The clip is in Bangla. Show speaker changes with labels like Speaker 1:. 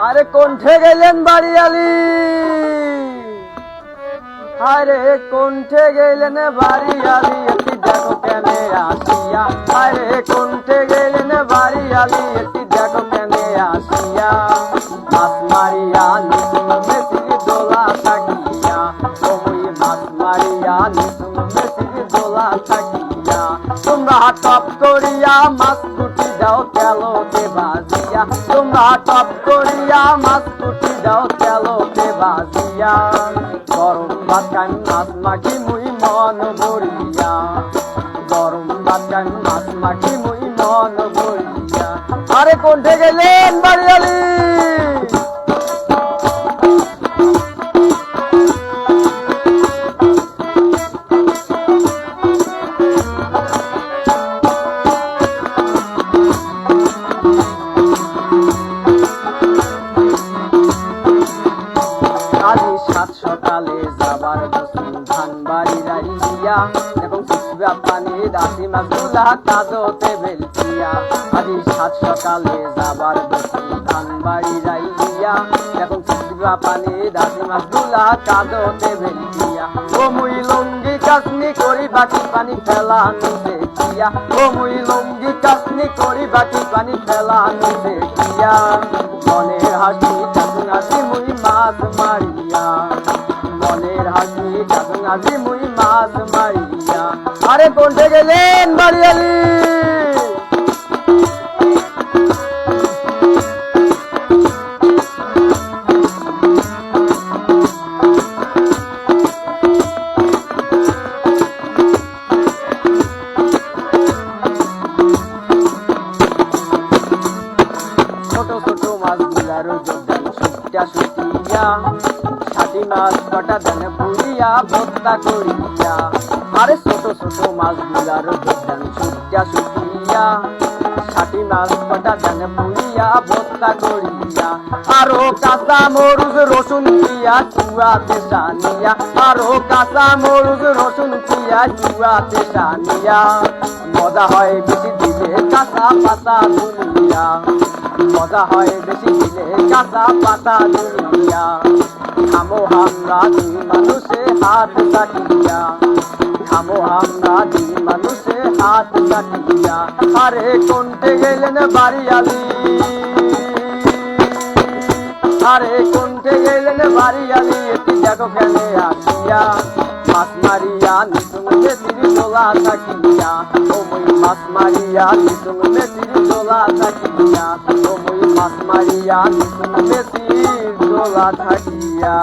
Speaker 1: আরে কণ্ঠে গেলেন বাড়িয়ালি, আরে কণ্ঠে গেলেন বাড়িয়ালি, একটি দেখো কেনে আসিয়া। আরে কণ্ঠে গেলেন বাড়িয়ালি, একটি দেখো কেনে আসিয়া। মাছ মারিয়া নিতুম মেসির দোলা থাকিয়া, ওই মাছ মারিয়া নিতুম মেসির দোলা থাকিয়া। তোমরা টপ করিয়া মাছ কুটি দাও তেলোতে বাজিয়া, তোমরা টপ করিয়া মাছ কুটি দাও তেলোতে বাজিয়া। গরম ভাত খাই মাছ মাখি মুই মন ভরিয়া, গরম ভাত খাই মাছ মাখি মুই মন ভরিয়া। আরে কণ্ঠে গেলেন বাড়িয়ালি, আজি সাত সকালে যাবার বসুন ধান বাড়ি রাইয়া, এখন শুকরা পানি দাসি মাছগুলা কাদতে বেলচিয়া। আজি সাত সকালে যাবার বসুন ধান বাড়ি রাইয়া, এখন শুকরা পানি দাসি মাছগুলা কাদতে বেলচিয়া। ও মুই লঙ্গি কাসনি করি বাটি পানি ফেলানো দেখিয়া, ও মুই লঙ্গি কাসনি করি বাটি পানি ফেলানো দেখিয়া। মনের হাসি চাচুন হাসি মুই মাছ মারিয়া, মনের হাসি চাচুন হাসি মুই মাছ মারিয়া। আরে কণ্ঠে গেলেন বাড়িয়ালি, ছোট ছোট মাছগুলার যোগদান সুটিয়া সুটিয়া, ষাটি মাছ কটা দেন পুরিয়া ভর্তা করিয়া। আরে ছোট ছোট মাছগুলার যোগদান সুটিয়া সুটিয়া, ষাটি মাছ কটা দেন পুরিয়া ভর্তা করিয়া। আরো কাঁচা মরুচ রসুন পিঁয়াজ চুয়াতে সানিয়া, আরো কাঁচা মরুচ রসুন পিঁয়াজ চুয়াতে সানিয়া। মজা হয় বেশি দিলে কাঁচা পাতা ধুলিয়া, মজা হয় বেশি দিলে কাঁচা পাতা ধুলিয়া। খামো আমরা দুই মানুষে হাত চাটিয়া, খামো আমরা দুই মানুষে হাত চাটিয়া। আরে কণ্ঠে গেলেন বাড়িয়ালি, আরে কণ্ঠে গেলেন বাড়িয়ালি, একটি দেখো কেনে আসিয়া। মাছ মারিয়া নিতুম মেসির দোলা থাকিয়া, ও মুই মাছ মারিয়া নিতুম মেসির দোলা থাকিয়া, ও মুই মাছ মারিয়া নিতুম মেসির দোলা থাকিয়া।